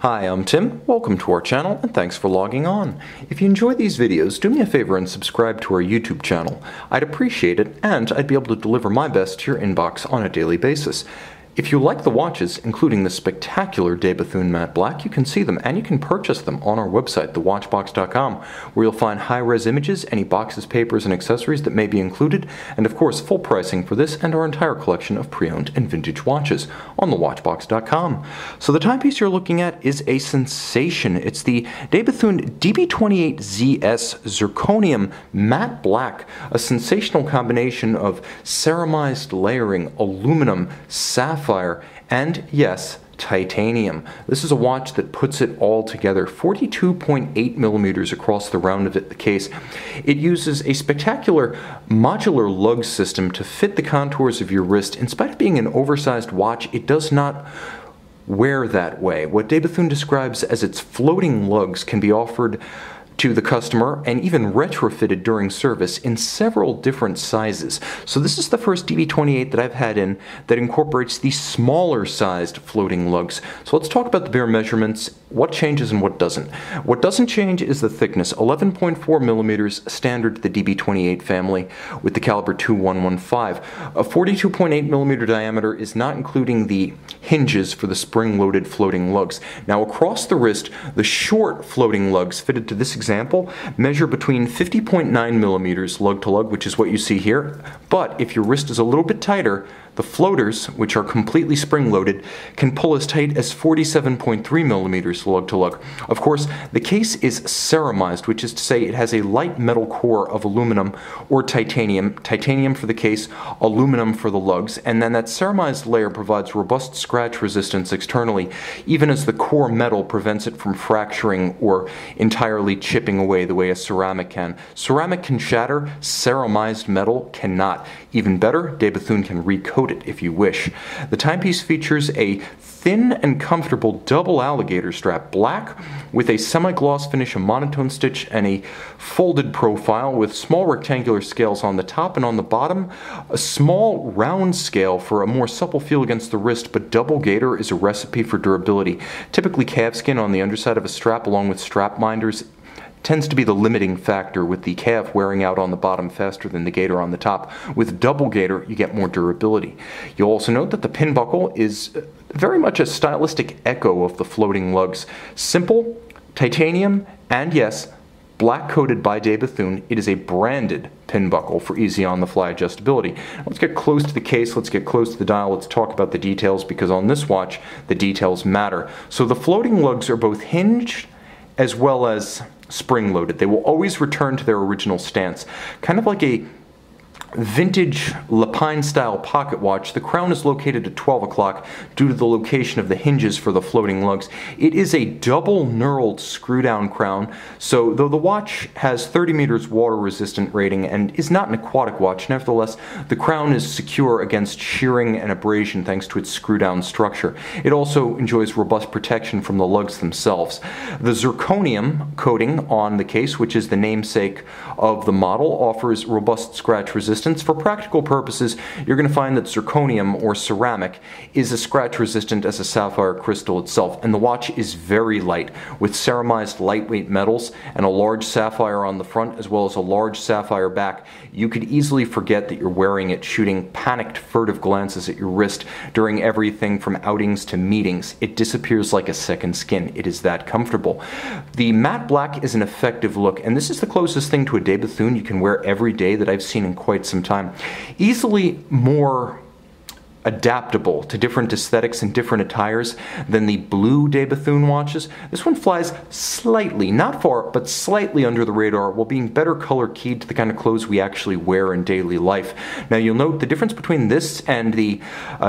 Hi, I'm Tim. Welcome to our channel and thanks for logging on. If you enjoy these videos, do me a favor and subscribe to our YouTube channel. I'd appreciate it and I'd be able to deliver my best to your inbox on a daily basis. If you like the watches, including the spectacular de Bethune Matte Black, you can see them and you can purchase them on our website, thewatchbox.com, where you'll find high-res images, any boxes, papers, and accessories that may be included, and of course full pricing for this and our entire collection of pre-owned and vintage watches on thewatchbox.com. So the timepiece you're looking at is a sensation. It's the de Bethune DB28ZS Zirconium Matte Black, a sensational combination of ceramized layering, aluminum, sapphire, and yes, titanium. This is a watch that puts it all together. 42.8 millimeters across the round of the case. It uses a spectacular modular lug system to fit the contours of your wrist. In spite of being an oversized watch, it does not wear that way. What de Bethune describes as its floating lugs can be offered to the customer and even retrofitted during service in several different sizes. So this is the first DB28 that I've had in that incorporates the smaller sized floating lugs. So let's talk about the bare measurements, what changes and what doesn't. What doesn't change is the thickness, 11.4 millimeters, standard to the DB28 family with the caliber 2115. A 42.8 millimeter diameter is not including the hinges for the spring-loaded floating lugs. Now across the wrist, the short floating lugs fitted to this example measure between 50.9 millimeters lug to lug, which is what you see here, but if your wrist is a little bit tighter, the floaters, which are completely spring-loaded, can pull as tight as 47.3 millimeters lug to lug. Of course, the case is ceramized, which is to say it has a light metal core of aluminum or titanium. Titanium for the case, aluminum for the lugs, and then that ceramized layer provides robust scratch resistance externally, even as the core metal prevents it from fracturing or entirely chipping away the way a ceramic can. Ceramic can shatter, ceramized metal cannot. Even better, de Bethune can recoat it if you wish. The timepiece features a thin and comfortable double alligator strap, black with a semi-gloss finish, a monotone stitch, and a folded profile with small rectangular scales on the top and on the bottom, a small round scale for a more supple feel against the wrist, but double gator is a recipe for durability. Typically calfskin on the underside of a strap along with strap minders tends to be the limiting factor, with the calf wearing out on the bottom faster than the gator on the top. With double gator, you get more durability. You'll also note that the pin buckle is very much a stylistic echo of the floating lugs. Simple, titanium, and yes, black coated by de Bethune. It is a branded pin buckle for easy on-the-fly adjustability. Let's get close to the case, let's get close to the dial, let's talk about the details, because on this watch, the details matter. So the floating lugs are both hinged as well as spring-loaded. They will always return to their original stance. Kind of like a vintage Lapine-style pocket watch, the crown is located at 12 o'clock due to the location of the hinges for the floating lugs. It is a double knurled screw-down crown, so though the watch has 30 meters water-resistant rating and is not an aquatic watch, nevertheless, the crown is secure against shearing and abrasion thanks to its screw-down structure. It also enjoys robust protection from the lugs themselves. The zirconium coating on the case, which is the namesake of the model, offers robust scratch resistance. For practical purposes, you're going to find that zirconium, or ceramic, is as scratch resistant as a sapphire crystal itself, and the watch is very light, with ceramized lightweight metals and a large sapphire on the front as well as a large sapphire back. You could easily forget that you're wearing it, shooting panicked, furtive glances at your wrist during everything from outings to meetings. It disappears like a second skin. It is that comfortable. The matte black is an effective look, and this is the closest thing to a de Bethune you can wear every day that I've seen in quite some time. Easily more adaptable to different aesthetics and different attires than the blue de Bethune watches. This one flies slightly, not far, but slightly under the radar, while being better color keyed to the kind of clothes we actually wear in daily life. Now you'll note the difference between this and the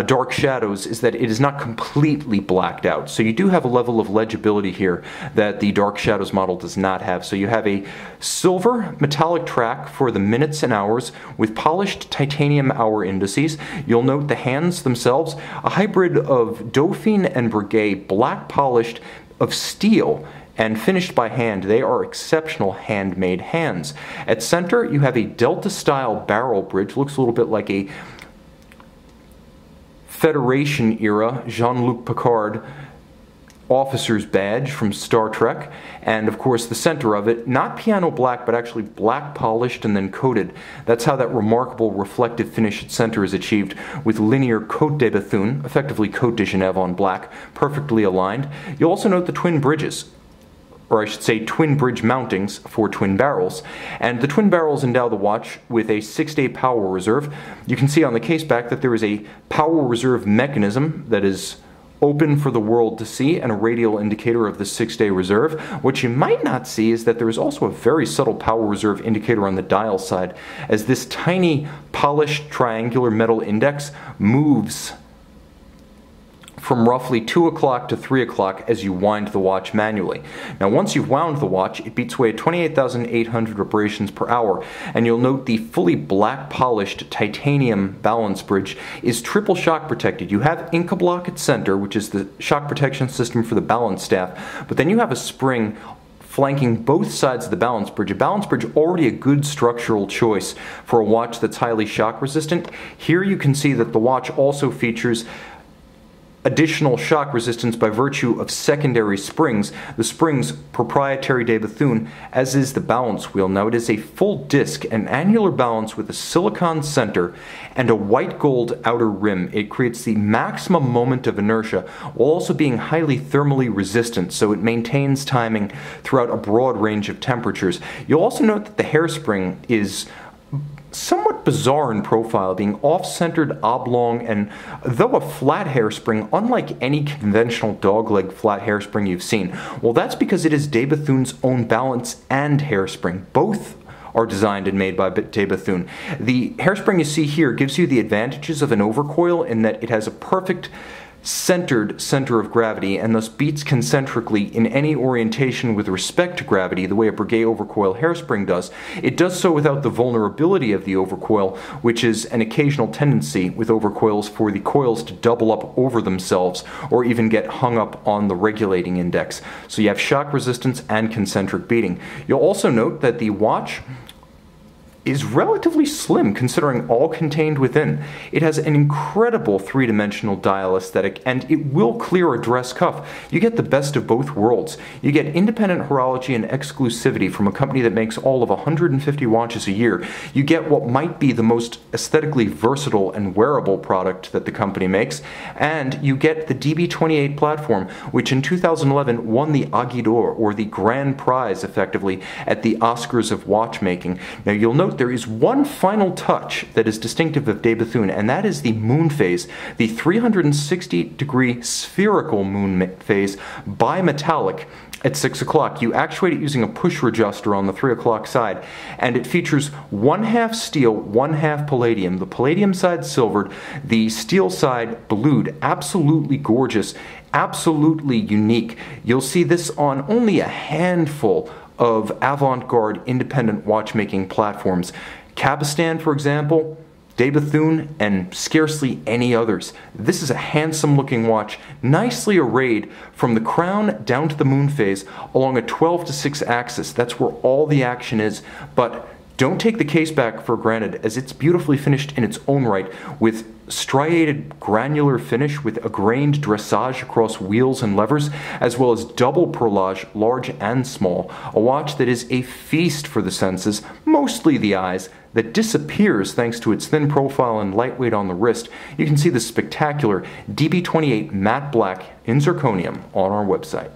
dark shadows is that it is not completely blacked out. So you do have a level of legibility here that the dark shadows model does not have. So you have a silver metallic track for the minutes and hours with polished titanium hour indices. You'll note the hands themselves, a hybrid of Dauphine and Breguet, black polished of steel and finished by hand. They are exceptional handmade hands. At center, you have a Delta-style barrel bridge. Looks a little bit like a Federation era Jean-Luc Picard officer's badge from Star Trek, and of course the center of it, not piano black, but actually black polished and then coated. That's how that remarkable reflective finish at center is achieved, with linear Côte de Bethune, effectively Côte de Genève on black, perfectly aligned. You'll also note the twin bridges, or I should say twin bridge mountings for twin barrels. And the twin barrels endow the watch with a 6-day power reserve. You can see on the case back that there is a power reserve mechanism that is open for the world to see, and a radial indicator of the 6-day reserve. What you might not see is that there is also a very subtle power reserve indicator on the dial side, as this tiny polished triangular metal index moves from roughly 2 o'clock to 3 o'clock as you wind the watch manually. Now once you've wound the watch, it beats away at 28,800 revolutions per hour, and you'll note the fully black polished titanium balance bridge is triple shock protected. You have Inca block at center, which is the shock protection system for the balance staff, but then you have a spring flanking both sides of the balance bridge. A balance bridge already a good structural choice for a watch that's highly shock resistant. Here you can see that the watch also features additional shock resistance by virtue of secondary springs. The springs proprietary de Bethune, as is the balance wheel. Now it is a full disc, an annular balance with a silicon center and a white gold outer rim. It creates the maximum moment of inertia while also being highly thermally resistant, so it maintains timing throughout a broad range of temperatures. You'll also note that the hairspring is somewhat bizarre in profile, being off-centered, oblong, and though a flat hairspring, unlike any conventional dogleg flat hairspring you've seen. Well, that's because it is de Bethune's own balance and hairspring. Both are designed and made by de Bethune. The hairspring you see here gives you the advantages of an overcoil in that it has a perfect centered center of gravity and thus beats concentrically in any orientation with respect to gravity the way a Breguet overcoil hairspring does. It does so without the vulnerability of the overcoil, which is an occasional tendency with overcoils for the coils to double up over themselves or even get hung up on the regulating index. So you have shock resistance and concentric beating. You'll also note that the watch is relatively slim considering all contained within. It has an incredible three-dimensional dial aesthetic, and it will clear a dress cuff. You get the best of both worlds. You get independent horology and exclusivity from a company that makes all of 150 watches a year. You get what might be the most aesthetically versatile and wearable product that the company makes, and you get the DB28 platform, which in 2011 won the Aguidor, or the grand prize effectively, at the Oscars of watchmaking. Now you'll note there is one final touch that is distinctive of de Bethune, and that is the moon phase, the 360-degree spherical moon phase, bimetallic at 6 o'clock. You actuate it using a push readjuster on the 3 o'clock side, and it features 1/2 steel, 1/2 palladium. The palladium side silvered, the steel side blued. Absolutely gorgeous, absolutely unique. You'll see this on only a handful of avant-garde independent watchmaking platforms. Cabestan, for example, de Bethune, and scarcely any others. This is a handsome looking watch, nicely arrayed from the crown down to the moon phase along a 12:6 axis. That's where all the action is, but don't take the case back for granted, as it's beautifully finished in its own right, with striated granular finish with a grained dressage across wheels and levers, as well as double perlage, large and small. A watch that is a feast for the senses, mostly the eyes, that disappears thanks to its thin profile and lightweight on the wrist. You can see the spectacular DB28 matte black in zirconium on our website.